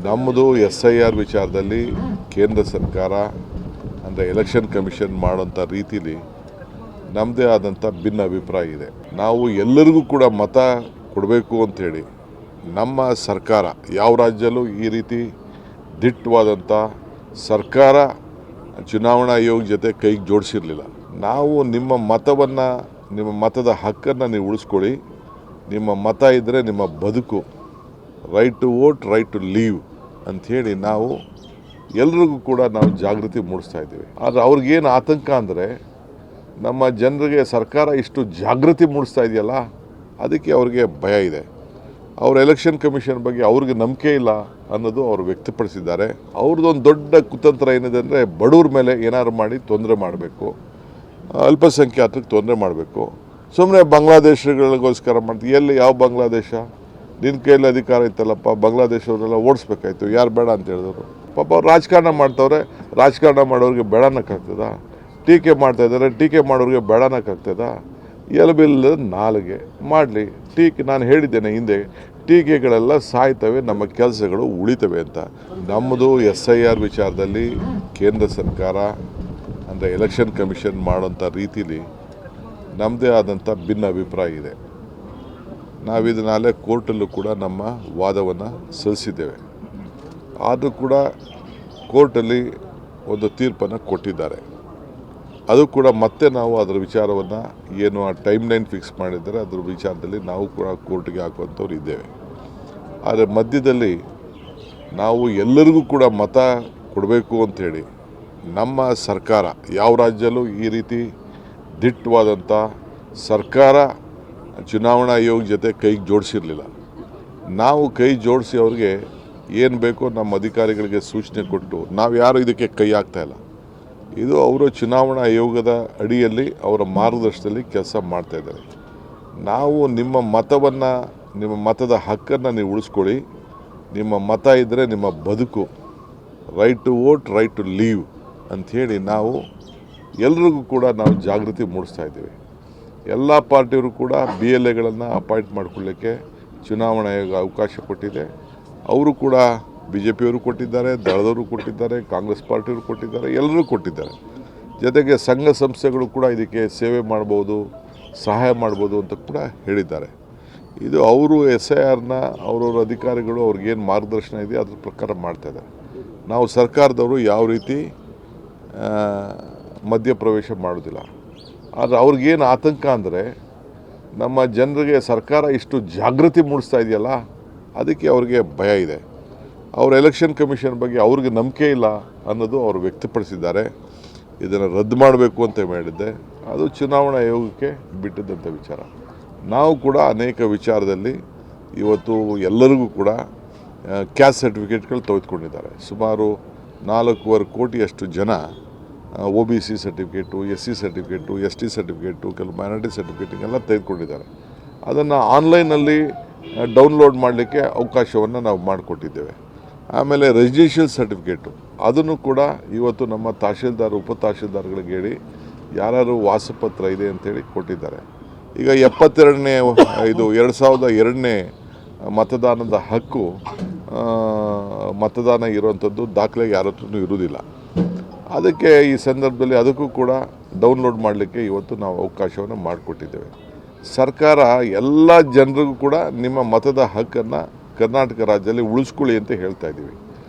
ನಮ್ಮದು SIR ವಿಚಾರದಲ್ಲಿ ಕೇಂದ್ರ ಸರ್ಕಾರ ಅಂದರೆ ಎಲೆಕ್ಷನ್ ಕಮಿಷನ್ ಮಾಡೋಂಥ ರೀತಿಲಿ ನಮ್ಮದೇ ಆದಂಥ ಭಿನ್ನ ಅಭಿಪ್ರಾಯ ಇದೆ. ನಾವು ಎಲ್ಲರಿಗೂ ಕೂಡ ಮತ ಕೊಡಬೇಕು ಅಂಥೇಳಿ ನಮ್ಮ ಸರ್ಕಾರ ಯಾವ ರಾಜ್ಯಲ್ಲೂ ಈ ರೀತಿ ದಿಟ್ಟವಾದಂಥ ಸರ್ಕಾರ ಚುನಾವಣಾ ಆಯೋಗ ಜೊತೆ ಕೈಗೆ ಜೋಡಿಸಿರಲಿಲ್ಲ. ನಾವು ನಿಮ್ಮ ಮತವನ್ನು, ನಿಮ್ಮ ಮತದ ಹಕ್ಕನ್ನು ನೀವು ಉಳಿಸ್ಕೊಳ್ಳಿ. ನಿಮ್ಮ ಮತ ಇದ್ದರೆ ನಿಮ್ಮ ಬದುಕು, right to vote, right to live ಅಂಥೇಳಿ ನಾವು ಎಲ್ರಿಗೂ ಕೂಡ ನಾವು ಜಾಗೃತಿ ಮೂಡಿಸ್ತಾ ಇದ್ದೀವಿ. ಆದರೆ ಅವ್ರಿಗೇನು ಆತಂಕ ಅಂದರೆ ನಮ್ಮ ಜನರಿಗೆ ಸರ್ಕಾರ ಇಷ್ಟು ಜಾಗೃತಿ ಮೂಡಿಸ್ತಾ ಇದೆಯಲ್ಲ, ಅದಕ್ಕೆ ಅವ್ರಿಗೆ ಭಯ ಇದೆ. ಅವ್ರ ಎಲೆಕ್ಷನ್ ಕಮಿಷನ್ ಬಗ್ಗೆ ಅವ್ರಿಗೆ ನಂಬಿಕೆ ಇಲ್ಲ ಅನ್ನೋದು ಅವರು ವ್ಯಕ್ತಪಡಿಸಿದ್ದಾರೆ. ಅವ್ರದ್ದೊಂದು ದೊಡ್ಡ ಕುತಂತ್ರ ಏನಿದೆ ಅಂದರೆ ಬಡವ್ರ ಮೇಲೆ ಏನಾದ್ರು ಮಾಡಿ ತೊಂದರೆ ಮಾಡಬೇಕು, ಅಲ್ಪಸಂಖ್ಯಾತರಿಗೆ ತೊಂದರೆ ಮಾಡಬೇಕು. ಸುಮ್ಮನೆ ಬಾಂಗ್ಲಾದೇಶಗಳಿಗೋಸ್ಕರ ಮಾಡ್ತೀವಿ. ಎಲ್ಲಿ ಯಾವ ಬಾಂಗ್ಲಾದೇಶ? ನಿನ್ನ ಕೈಯಲ್ಲಿ ಅಧಿಕಾರ ಇತ್ತಲ್ಲಪ್ಪ, ಬಾಂಗ್ಲಾದೇಶವರೆಲ್ಲ ಓಡಿಸ್ಬೇಕಾಯ್ತು, ಯಾರು ಬೇಡ ಅಂತ ಹೇಳಿದ್ರು. ಪಾಪ ಅವ್ರು ರಾಜಕಾರಣ ಮಾಡ್ತವ್ರೆ, ರಾಜಕಾರಣ ಮಾಡೋರಿಗೆ ಬೇಡನಕ್ಕಾಗ್ತದ? ಟೀಕೆ ಮಾಡ್ತಾಯಿದ್ದಾರೆ, ಟೀಕೆ ಮಾಡೋರಿಗೆ ಬೇಡನಕ್ಕಾಗ್ತದ? ಎಲಬಿಲ್ಲ ನಾಲಿಗೆ ಮಾಡಲಿ ಟೀಕೆ. ನಾನು ಹೇಳಿದ್ದೇನೆ ಹಿಂದೆ, ಟೀಕೆಗಳೆಲ್ಲ ಸಾಯ್ತವೆ, ನಮ್ಮ ಕೆಲಸಗಳು ಉಳಿತವೆ ಅಂತ. ನಮ್ಮದು SIR ವಿಚಾರದಲ್ಲಿ ಕೇಂದ್ರ ಸರ್ಕಾರ ಅಂದರೆ ಎಲೆಕ್ಷನ್ ಕಮಿಷನ್ ಮಾಡೋಂಥ ರೀತಿಲಿ ನಮ್ಮದೇ ಆದಂಥ ಭಿನ್ನ ಅಭಿಪ್ರಾಯ ಇದೆ. ನಾವಿದನ್ನಾಲೆ ಕೋರ್ಟಲ್ಲೂ ಕೂಡ ನಮ್ಮ ವಾದವನ್ನು ಸಲ್ಲಿಸಿದ್ದೇವೆ. ಆದರೂ ಕೂಡ ಕೋರ್ಟಲ್ಲಿ ಒಂದು ತೀರ್ಪನ್ನು ಕೊಟ್ಟಿದ್ದಾರೆ. ಅದು ಕೂಡ ಮತ್ತೆ ನಾವು ಅದರ ವಿಚಾರವನ್ನು ಏನು ಆ ಟೈಮ್ ಲೈನ್ ಫಿಕ್ಸ್ ಮಾಡಿದ್ದಾರೆ ಅದರ ವಿಚಾರದಲ್ಲಿ ನಾವು ಕೂಡ ಕೋರ್ಟ್ಗೆ ಹಾಕುವಂಥವ್ರು ಇದ್ದೇವೆ. ಆದರೆ ಮಧ್ಯದಲ್ಲಿ ನಾವು ಎಲ್ಲರಿಗೂ ಕೂಡ ಮತ ಕೊಡಬೇಕು ಅಂಥೇಳಿ ನಮ್ಮ ಸರ್ಕಾರ ಯಾವ ರಾಜ್ಯಲ್ಲೂ ಈ ರೀತಿ ದಿಟ್ಟವಾದಂಥ ಸರ್ಕಾರ ಚುನಾವಣಾ ಆಯೋಗ ಜೊತೆ ಕೈಗೆ ಜೋಡಿಸಿರಲಿಲ್ಲ. ನಾವು ಕೈ ಜೋಡಿಸಿ ಅವ್ರಿಗೆ ಏನು ಬೇಕೋ ನಮ್ಮ ಅಧಿಕಾರಿಗಳಿಗೆ ಸೂಚನೆ ಕೊಟ್ಟು ನಾವು ಯಾರು ಇದಕ್ಕೆ ಕೈ ಹಾಕ್ತಾಯಿಲ್ಲ. ಇದು ಅವರು ಚುನಾವಣಾ ಆಯೋಗದ ಅಡಿಯಲ್ಲಿ ಅವರ ಮಾರ್ಗದರ್ಶನದಲ್ಲಿ ಕೆಲಸ ಮಾಡ್ತಾಯಿದ್ದಾರೆ. ನಾವು ನಿಮ್ಮ ಮತವನ್ನು, ನಿಮ್ಮ ಮತದ ಹಕ್ಕನ್ನು ನೀವು ಉಳಿಸ್ಕೊಳ್ಳಿ. ನಿಮ್ಮ ಮತ ಇದ್ದರೆ ನಿಮ್ಮ ಬದುಕು, right to vote, right to live ಅಂಥೇಳಿ ನಾವು ಎಲ್ರಿಗೂ ಕೂಡ ನಾವು ಜಾಗೃತಿ ಮೂಡಿಸ್ತಾ ಇದ್ದೀವಿ. ಎಲ್ಲ ಪಾರ್ಟಿಯವರು ಕೂಡ BLAಗಳನ್ನು ಅಪಾಯಿಂಟ್ ಮಾಡಿಕೊಳ್ಳಿಕ್ಕೆ ಚುನಾವಣಾ ಆಯೋಗ ಅವಕಾಶ ಕೊಟ್ಟಿದೆ. ಅವರು ಕೂಡ BJPಯವರು ಕೊಟ್ಟಿದ್ದಾರೆ, ದಳದವರು ಕೊಟ್ಟಿದ್ದಾರೆ, ಕಾಂಗ್ರೆಸ್ ಪಾರ್ಟಿಯವರು ಕೊಟ್ಟಿದ್ದಾರೆ, ಎಲ್ಲರೂ ಕೊಟ್ಟಿದ್ದಾರೆ. ಜೊತೆಗೆ ಸಂಘ ಸಂಸ್ಥೆಗಳು ಕೂಡ ಇದಕ್ಕೆ ಸೇವೆ ಮಾಡ್ಬೋದು, ಸಹಾಯ ಮಾಡ್ಬೋದು ಅಂತ ಕೂಡ ಹೇಳಿದ್ದಾರೆ. ಇದು ಅವರು SIRನ ಅವರವ್ರ ಅಧಿಕಾರಿಗಳು ಅವ್ರಿಗೇನು ಮಾರ್ಗದರ್ಶನ ಇದೆ ಅದ್ರ ಪ್ರಕಾರ ಮಾಡ್ತಾಯಿದ್ದಾರೆ. ನಾವು ಸರ್ಕಾರದವರು ಯಾವ ರೀತಿ ಮಧ್ಯಪ್ರವೇಶ ಮಾಡೋದಿಲ್ಲ. ಆದರೆ ಅವ್ರಿಗೇನು ಆತಂಕ ಅಂದರೆ ನಮ್ಮ ಜನರಿಗೆ ಸರ್ಕಾರ ಇಷ್ಟು ಜಾಗೃತಿ ಮೂಡಿಸ್ತಾ ಇದೆಯಲ್ಲ, ಅದಕ್ಕೆ ಅವ್ರಿಗೆ ಭಯ ಇದೆ. ಅವ್ರ ಎಲೆಕ್ಷನ್ ಕಮಿಷನ್ ಬಗ್ಗೆ ಅವ್ರಿಗೆ ನಂಬಿಕೆ ಇಲ್ಲ ಅನ್ನೋದು ಅವರು ವ್ಯಕ್ತಪಡಿಸಿದ್ದಾರೆ. ಇದನ್ನು ರದ್ದು ಮಾಡಬೇಕು ಅಂತ ಹೇಳಿದ್ದೆ, ಅದು ಚುನಾವಣಾ ಆಯೋಗಕ್ಕೆ ಬಿಟ್ಟಿದ್ದಂಥ ವಿಚಾರ. ನಾವು ಕೂಡ ಅನೇಕ ವಿಚಾರದಲ್ಲಿ ಇವತ್ತು ಎಲ್ಲರಿಗೂ ಕೂಡ ಕ್ಯಾಸ್ಟ್ ಸರ್ಟಿಫಿಕೇಟ್ಗಳು ತೆಗೆದುಕೊಂಡಿದ್ದಾರೆ. ಸುಮಾರು 4.25 ಕೋಟಿಯಷ್ಟು ಜನ OBC certificate, SC certificate, ST certificate, ಕೆಲವು ಮೈನಾರಿಟಿ ಸರ್ಟಿಫಿಕೇಟಿಗೆಲ್ಲ ತೆಗೆದುಕೊಂಡಿದ್ದಾರೆ. ಅದನ್ನು ಆನ್ಲೈನಲ್ಲಿ ಡೌನ್ಲೋಡ್ ಮಾಡಲಿಕ್ಕೆ ಅವಕಾಶವನ್ನು ನಾವು ಮಾಡಿಕೊಟ್ಟಿದ್ದೇವೆ. ಆಮೇಲೆ ರೆಸಿಡೆನ್ಷಿಯಲ್ ಸರ್ಟಿಫಿಕೇಟು ಅದನ್ನು ಕೂಡ ಇವತ್ತು ನಮ್ಮ ತಹಶೀಲ್ದಾರ್, ಉಪ ತಹಶೀಲ್ದಾರ್ಗಳಿಗೆ ಹೇಳಿ ಯಾರು ವಾಸಪತ್ರ ಇದೆ ಅಂತೇಳಿ ಕೊಟ್ಟಿದ್ದಾರೆ. ಈಗ 72ನೇ 2002ನೇ ಮತದಾನದ ಹಕ್ಕು ಮತದಾನ ಇರುವಂಥದ್ದು ದಾಖಲೆ ಯಾರ ಹತ್ರನೂ ಇರುವುದಿಲ್ಲ. ಅದಕ್ಕೆ ಈ ಸಂದರ್ಭದಲ್ಲಿ ಅದಕ್ಕೂ ಕೂಡ ಡೌನ್ಲೋಡ್ ಮಾಡಲಿಕ್ಕೆ ಇವತ್ತು ನಾವು ಅವಕಾಶವನ್ನು ಮಾಡಿಕೊಟ್ಟಿದ್ದೇವೆ. ಸರ್ಕಾರ ಎಲ್ಲ ಜನರಿಗೂ ಕೂಡ ನಿಮ್ಮ ಮತದ ಹಕ್ಕನ್ನು ಕರ್ನಾಟಕ ರಾಜ್ಯದಲ್ಲಿ ಉಳಿಸ್ಕೊಳ್ಳಿ ಅಂತ ಹೇಳ್ತಾ ಇದ್ದೀವಿ.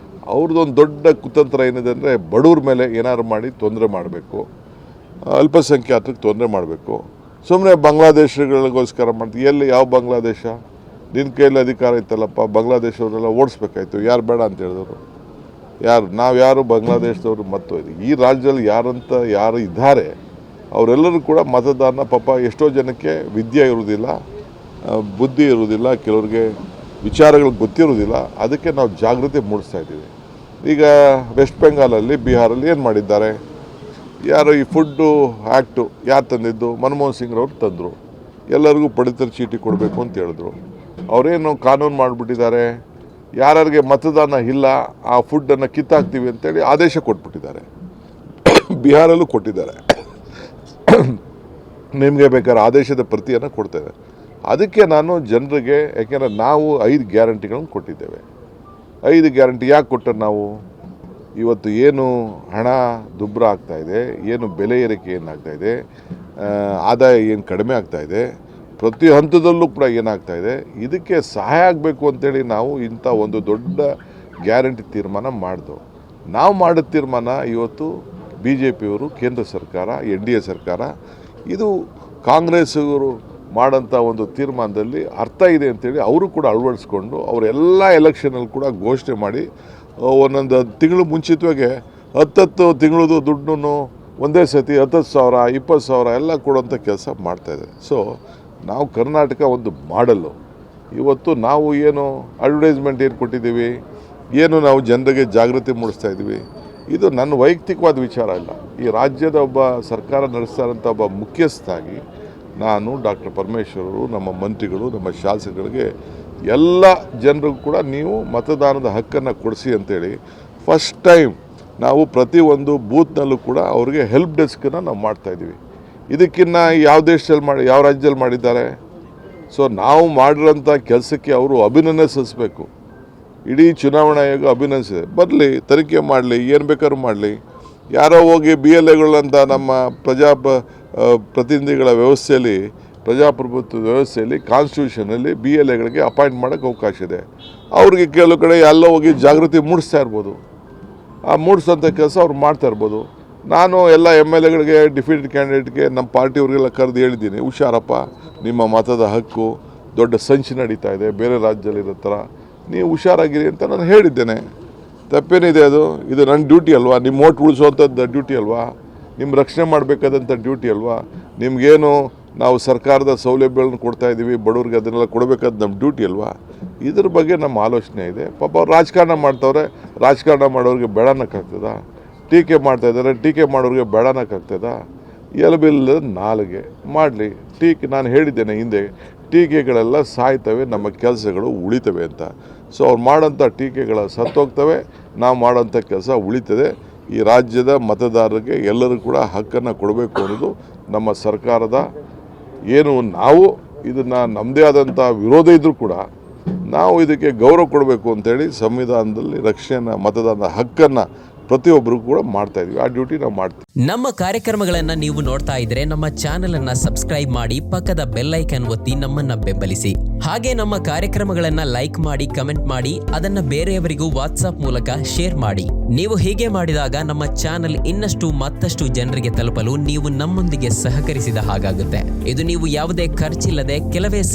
ಅವ್ರದ್ದೊಂದು ದೊಡ್ಡ ಕುತಂತ್ರ ಏನಿದೆ ಅಂದರೆ ಬಡವ್ರ ಮೇಲೆ ಏನಾದ್ರು ಮಾಡಿ ತೊಂದರೆ ಮಾಡಬೇಕು, ಅಲ್ಪಸಂಖ್ಯಾತರಿಗೆ ತೊಂದರೆ ಮಾಡಬೇಕು. ಸುಮ್ಮನೆ ಬಾಂಗ್ಲಾದೇಶಗಳಿಗೋಸ್ಕರ ಮಾಡ್ತೀವಿ. ಎಲ್ಲಿ ಯಾವ ಬಾಂಗ್ಲಾದೇಶ? ನಿನ್ನ ಕೈಯಲ್ಲಿ ಅಧಿಕಾರ ಇತ್ತಲ್ಲಪ್ಪ, ಬಾಂಗ್ಲಾದೇಶವರೆಲ್ಲ ಓಡಿಸ್ಬೇಕಾಯ್ತು, ಯಾರು ಬೇಡ ಅಂತ ಹೇಳಿದ್ರು. ನಾವು ಯಾರು ಬಾಂಗ್ಲಾದೇಶದವರು ಮತ್ತು ಈ ರಾಜ್ಯದಲ್ಲಿ ಯಾರು ಇದ್ದಾರೆ ಅವರೆಲ್ಲರೂ ಕೂಡ ಮತದಾನ. ಪಾಪ ಎಷ್ಟೋ ಜನಕ್ಕೆ ವಿದ್ಯೆ ಇರುವುದಿಲ್ಲ, ಬುದ್ಧಿ ಇರುವುದಿಲ್ಲ, ಕೆಲವ್ರಿಗೆ ವಿಚಾರಗಳು ಗೊತ್ತಿರುವುದಿಲ್ಲ. ಅದಕ್ಕೆ ನಾವು ಜಾಗೃತಿ ಮೂಡಿಸ್ತಾ ಇದ್ದೀವಿ. ಈಗ ವೆಸ್ಟ್ ಬೆಂಗಾಲಲ್ಲಿ, ಬಿಹಾರಲ್ಲಿ ಏನು ಮಾಡಿದ್ದಾರೆ? ಯಾರು ಈ ಫುಡ್ಡು ಆ್ಯಕ್ಟು ಯಾರು ತಂದಿದ್ದು? ಮನಮೋಹನ್ ಸಿಂಗ್ರವ್ರು ತಂದರು. ಎಲ್ಲರಿಗೂ ಪಡಿತರ ಚೀಟಿ ಕೊಡಬೇಕು ಅಂತ ಹೇಳಿದ್ರು. ಅವರೇನು ಕಾನೂನು ಮಾಡಿಬಿಟ್ಟಿದ್ದಾರೆ, ಯಾರಿಗೆ ಮತದಾನ ಇಲ್ಲ ಆ ಫುಡ್ಡನ್ನು ಕಿತ್ತಾಕ್ತೀವಿ ಅಂತೇಳಿ ಆದೇಶ ಕೊಟ್ಬಿಟ್ಟಿದ್ದಾರೆ. ಬಿಹಾರಲ್ಲೂ ಕೊಟ್ಟಿದ್ದಾರೆ. ನಿಮಗೆ ಬೇಕಾದ್ರೆ ಆದೇಶದ ಪ್ರತಿಯನ್ನು ಕೊಡ್ತೇವೆ. ಅದಕ್ಕೆ ನಾನು ಜನರಿಗೆ, ಯಾಕೆಂದರೆ ನಾವು 5 ಗ್ಯಾರಂಟಿಗಳನ್ನು ಕೊಟ್ಟಿದ್ದೇವೆ. 5 ಗ್ಯಾರಂಟಿ ಯಾಕೆ ಕೊಟ್ಟರು ನಾವು? ಇವತ್ತು ಏನು ಹಣ ದುಬ್ಬರ ಆಗ್ತಾಯಿದೆ, ಏನು ಬೆಲೆ ಏರಿಕೆ ಏನಾಗ್ತಾಯಿದೆ, ಆದಾಯ ಏನು ಕಡಿಮೆ ಆಗ್ತಾಯಿದೆ, ಪ್ರತಿ ಹಂತದಲ್ಲೂ ಕೂಡ ಏನಾಗ್ತಾಯಿದೆ, ಇದಕ್ಕೆ ಸಹಾಯ ಆಗಬೇಕು ಅಂತೇಳಿ ನಾವು ಇಂಥ ಒಂದು ದೊಡ್ಡ ಗ್ಯಾರಂಟಿ ತೀರ್ಮಾನ ಮಾಡಿದೆವು. ನಾವು ಮಾಡಿದ ತೀರ್ಮಾನ ಇವತ್ತು BJPಯವರು, ಕೇಂದ್ರ ಸರ್ಕಾರ, NDA ಸರ್ಕಾರ, ಇದು ಕಾಂಗ್ರೆಸ್ಸವರು ಮಾಡೋಂಥ ಒಂದು ತೀರ್ಮಾನದಲ್ಲಿ ಅರ್ಥ ಇದೆ ಅಂತೇಳಿ ಅವರು ಕೂಡ ಅಳವಡಿಸ್ಕೊಂಡು ಅವರೆಲ್ಲ ಎಲೆಕ್ಷನಲ್ಲಿ ಕೂಡ ಘೋಷಣೆ ಮಾಡಿ ಒಂದೊಂದು ತಿಂಗಳು ಮುಂಚಿತವಾಗಿ 10 ತಿಂಗಳದು ದುಡ್ಡನ್ನು ಒಂದೇ ಸತಿ 10,000, 20,000 ಎಲ್ಲ ಕೊಡೋಂಥ ಕೆಲಸ ಮಾಡ್ತಾಯಿದೆ. ಸೊ ನಾವು ಕರ್ನಾಟಕ ಒಂದು ಮಾಡಲ್ಲು. ಇವತ್ತು ನಾವು ಏನು ಅಡ್ವರ್ಟೈಸ್ಮೆಂಟ್ ಏನು ಕೊಟ್ಟಿದ್ದೀವಿ, ಏನು ನಾವು ಜನರಿಗೆ ಜಾಗೃತಿ ಮೂಡಿಸ್ತಾ ಇದ್ದೀವಿ, ಇದು ನನ್ನ ವೈಯಕ್ತಿಕವಾದ ವಿಚಾರ ಇಲ್ಲ. ಈ ರಾಜ್ಯದ ಒಬ್ಬ ಸರ್ಕಾರ ನಡೆಸ್ತಾ ಇರೋಂಥ ಒಬ್ಬ ಮುಖ್ಯಸ್ಥನಾಗಿ ನಾನು, ಡಾಕ್ಟರ್ ಪರಮೇಶ್ವರರು, ನಮ್ಮ ಮಂತ್ರಿಗಳು, ನಮ್ಮ ಶಾಸಕರಿಗೆ ಎಲ್ಲ ಜನರಿಗೂ ಕೂಡ ನೀವು ಮತದಾನದ ಹಕ್ಕನ್ನು ಕೊಡಿಸಿ ಅಂತೇಳಿ ಫಸ್ಟ್ ಟೈಮ್ ನಾವು ಪ್ರತಿಯೊಂದು ಬೂತ್ನಲ್ಲೂ ಕೂಡ ಅವ್ರಿಗೆ ಹೆಲ್ಪ್ ಡೆಸ್ಕನ್ನು ನಾವು ಮಾಡ್ತಾಯಿದ್ದೀವಿ. ಇದಕ್ಕಿನ್ನ ಯಾವ ದೇಶದಲ್ಲಿ ಯಾವ ರಾಜ್ಯದಲ್ಲಿ ಮಾಡಿದ್ದಾರೆ? ಸೊ ನಾವು ಮಾಡಿರೋಂಥ ಕೆಲಸಕ್ಕೆ ಅವರು ಅಭಿನಂದಿಸಬೇಕು. ಇಡೀ ಚುನಾವಣಾ ಆಯೋಗ ಅಭಿನಂದಿಸಿದೆ. ಬರಲಿ, ತನಿಖೆ ಮಾಡಲಿ, ಏನು ಬೇಕಾದ್ರೂ ಮಾಡಲಿ. ಯಾರೋ ಹೋಗಿ BLAಗಳಂತ ನಮ್ಮ ಪ್ರತಿನಿಧಿಗಳ ವ್ಯವಸ್ಥೆಯಲ್ಲಿ, ಪ್ರಜಾಪ್ರಭುತ್ವ ವ್ಯವಸ್ಥೆಯಲ್ಲಿ, ಕಾನ್ಸ್ಟಿಟ್ಯೂಷನಲ್ಲಿ BLAಗಳಿಗೆ ಅಪಾಯಿಂಟ್ ಮಾಡೋಕ್ಕೆ ಅವಕಾಶ ಇದೆ. ಅವ್ರಿಗೆ ಕೆಲವು ಕಡೆ ಎಲ್ಲ ಹೋಗಿ ಜಾಗೃತಿ ಮೂಡಿಸ್ತಾ ಇರ್ಬೋದು. ಆ ಮೂಡಿಸೋಂಥ ಕೆಲಸ ಅವ್ರು ಮಾಡ್ತಾ ಇರ್ಬೋದು. ನಾನು ಎಲ್ಲ MLAಗಳಿಗೆ, ಡಿಫೀಟೆಡ್ ಕ್ಯಾಂಡಿಡೇಟ್ಗೆ, ನಮ್ಮ ಪಾರ್ಟಿಯವ್ರಿಗೆಲ್ಲ ಕರೆದು ಹೇಳಿದ್ದೀನಿ, ಹುಷಾರಪ್ಪ, ನಿಮ್ಮ ಮತದ ಹಕ್ಕು, ದೊಡ್ಡ ಸಂಚು ನಡೀತಾ ಇದೆ ಬೇರೆ ರಾಜ್ಯದಲ್ಲಿರೋ ಥರ, ನೀವು ಹುಷಾರಾಗಿರಿ ಅಂತ ನಾನು ಹೇಳಿದ್ದೇನೆ. ತಪ್ಪೇನಿದೆ ಅದು? ಇದು ನನ್ನ ಡ್ಯೂಟಿ ಅಲ್ವಾ? ನಿಮ್ಮ ಓಟ್ ಉಳಿಸೋವಂಥದ್ದು ಡ್ಯೂಟಿ ಅಲ್ವಾ? ನಿಮ್ಮ ರಕ್ಷಣೆ ಮಾಡಬೇಕಾದಂಥ ಡ್ಯೂಟಿ ಅಲ್ವಾ? ನಿಮಗೇನು ನಾವು ಸರ್ಕಾರದ ಸೌಲಭ್ಯಗಳನ್ನು ಕೊಡ್ತಾಯಿದ್ದೀವಿ ಬಡವ್ರಿಗೆ, ಅದನ್ನೆಲ್ಲ ಕೊಡಬೇಕಾದ ನಮ್ಮ ಡ್ಯೂಟಿ ಅಲ್ವಾ? ಇದ್ರ ಬಗ್ಗೆ ನಮ್ಮ ಆಲೋಚನೆ ಇದೆ. ಪಾಪ ಅವ್ರು ರಾಜಕಾರಣ ಮಾಡ್ತವ್ರೆ, ರಾಜಕಾರಣ ಮಾಡೋರಿಗೆ ಬೇಡನಕ್ಕಾಗ್ತದ? ಟೀಕೆ ಮಾಡ್ತಾಯಿದ್ದಾರೆ, ಟೀಕೆ ಮಾಡೋರಿಗೆ ಬೇಡನಕ್ಕಾಗ್ತದ? ಎಲಬಿಲ್ಲದ ನಾಲಿಗೆ ಮಾಡಲಿ. ನಾನು ಹೇಳಿದ್ದೇನೆ ಹಿಂದೆ, ಟೀಕೆಗಳೆಲ್ಲ ಸಾಯ್ತವೆ, ನಮ್ಮ ಕೆಲಸಗಳು ಉಳಿತವೆ ಅಂತ. ಸೊ ಅವ್ರು ಮಾಡೋಂಥ ಟೀಕೆಗಳ ಸತ್ತೋಗ್ತವೆ, ನಾವು ಮಾಡೋಂಥ ಕೆಲಸ ಉಳಿತದೆ. ಈ ರಾಜ್ಯದ ಮತದಾರರಿಗೆ ಎಲ್ಲರೂ ಕೂಡ ಹಕ್ಕನ್ನು ಕೊಡಬೇಕು ಅನ್ನೋದು ನಮ್ಮ ಸರ್ಕಾರದ ಏನು. ನಾವು ಇದನ್ನು ನಮ್ಮದೇ ಆದಂಥ ವಿರೋಧ ಇದ್ದರೂ ಕೂಡ ನಾವು ಇದಕ್ಕೆ ಗೌರವ ಕೊಡಬೇಕು ಅಂತೇಳಿ ಸಂವಿಧಾನದಲ್ಲಿ ರಕ್ಷಣೆ ಮತದಾನದ ಹಕ್ಕನ್ನು ಪ್ರತಿಯೊಬ್ಬರು ಕೂಡ ಮಾಡ್ತಾ ಇದೀವಿ. ಆ ಡ್ಯೂಟಿ ನಾವು ಮಾಡ್ತೀವಿ. ನಮ್ಮ ಕಾರ್ಯಕ್ರಮಗಳನ್ನ ನೀವು ನೋಡ್ತಾ ಇದ್ರೆ ನಮ್ಮ ಚಾನೆಲ್ ಅನ್ನ ಸಬ್ಸ್ಕ್ರೈಬ್ ಮಾಡಿ, ಪಕ್ಕದ ಬೆಲ್ ಐಕಾನ್ ಒತ್ತಿ ನಮ್ಮನ್ನ ಬೆಂಬಲಿಸಿ. ಹಾಗೆ ನಮ್ಮ ಕಾರ್ಯಕ್ರಮಗಳನ್ನ ಲೈಕ್ ಮಾಡಿ, ಕಮೆಂಟ್ ಮಾಡಿ, ಅದನ್ನ ಬೇರೆಯವರಿಗೂ ವಾಟ್ಸ್ಆಪ್ ಮೂಲಕ ಶೇರ್ ಮಾಡಿ. ನೀವು ಹೀಗೆ ಮಾಡಿದಾಗ ನಮ್ಮ ಚಾನೆಲ್ ಇನ್ನಷ್ಟು ಮತ್ತಷ್ಟು ಜನರಿಗೆ ತಲುಪಲು ನೀವು ನಮ್ಮೊಂದಿಗೆ ಸಹಕರಿಸಿದ ಹಾಗಾಗುತ್ತೆ. ಇದು ನೀವು ಯಾವುದೇ ಖರ್ಚಿಲ್ಲದೆ ಕೆಲವೇ